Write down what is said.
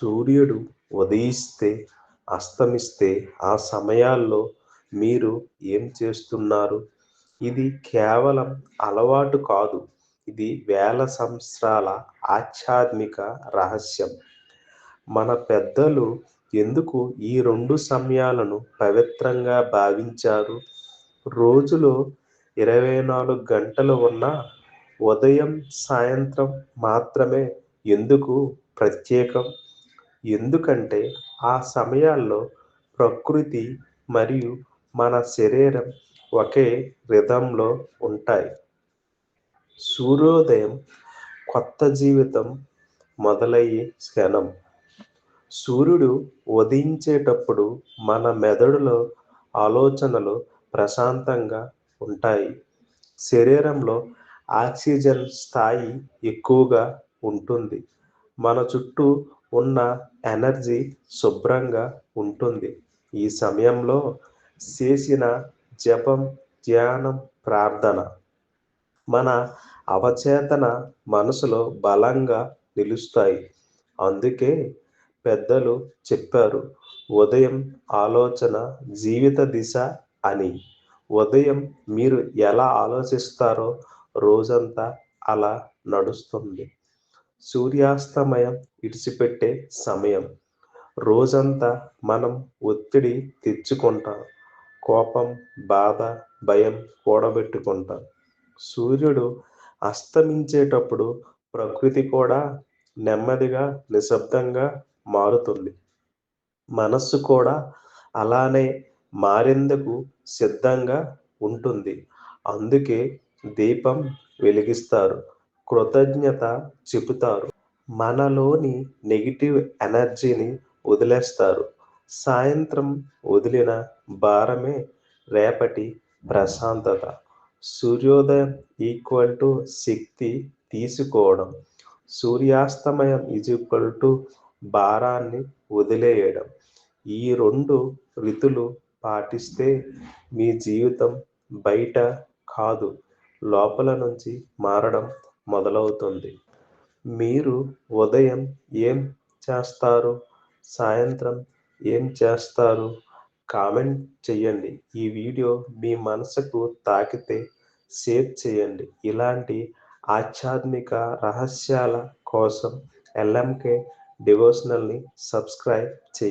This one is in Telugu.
సూర్యుడు ఉదయిస్తే, అస్తమిస్తే ఆ సమయాల్లో మీరు ఏం చేస్తున్నారు? ఇది కేవలం అలవాటు కాదు. ఇది వేల సంవత్సరాల ఆధ్యాత్మిక రహస్యం. మన పెద్దలు ఎందుకు ఈ 2 సమయాలను పవిత్రంగా భావించారు? రోజులో 24 గంటలు ఉన్నా ఉదయం, సాయంత్రం మాత్రమే ఎందుకు ప్రత్యేకం? ఎందుకంటే ఆ సమయాల్లో ప్రకృతి మరియు మన శరీరం ఒకే రిథంలో ఉంటాయి. సూర్యోదయం కొత్త జీవితం మొదలయ్యే క్షణం. సూర్యుడు ఉదయించేటప్పుడు మన మెదడులో ఆలోచనలు ప్రశాంతంగా ఉంటాయి. శరీరంలో ఆక్సిజన్ స్థాయి ఎక్కువగా ఉంటుంది. మన చుట్టూ ఉన్న ఎనర్జీ శుభ్రంగా ఉంటుంది. ఈ సమయంలో చేసిన జపం, ధ్యానం, ప్రార్థన మన అవచేతన మనసులో బలంగా నిలుస్తాయి. అందుకే పెద్దలు చెప్పారు, ఉదయం ఆలోచన జీవిత దిశ అని. ఉదయం మీరు ఎలా ఆలోచిస్తారో రోజంతా అలా నడుస్తుంది. సూర్యాస్తమయం విడిచిపెట్టే సమయం. రోజంతా మనం ఒత్తిడి తెచ్చుకుంటాం. కోపం, బాధ, భయం కూడబెట్టుకుంటాం. సూర్యుడు అస్తమించేటప్పుడు ప్రకృతి కూడా నెమ్మదిగా, నిశ్శబ్దంగా మారుతుంది. మనస్సు కూడా అలానే మారేందుకు సిద్ధంగా ఉంటుంది. అందుకే దీపం వెలిగిస్తారు, కృతజ్ఞత చెబుతారు, మనలోని నెగెటివ్ ఎనర్జీని వదిలేస్తారు. సాయంత్రం వదిలిన భారమే రేపటి ప్రశాంతత. సూర్యోదయం ఈక్వల్ టు శక్తి తీసుకోవడం. సూర్యాస్తమయం ఈక్వల్ టు భారాన్ని వదిలేయడం. ఈ 2 రీతులు పాటిస్తే మీ జీవితం బయట కాదు, లోపల నుంచి మారడం మొదలవుతుంది. మీరు ఉదయం ఏం చేస్తారు? సాయంత్రం ఏం చేస్తారు? కామెంట్ చేయండి. ఈ వీడియో మీ మనసుకు తాకితే షేర్ చేయండి. ఇలాంటి ఆధ్యాత్మిక రహస్యాల కోసం ఎల్ఎంకే డివోషనల్ని సబ్స్క్రైబ్ చేయండి.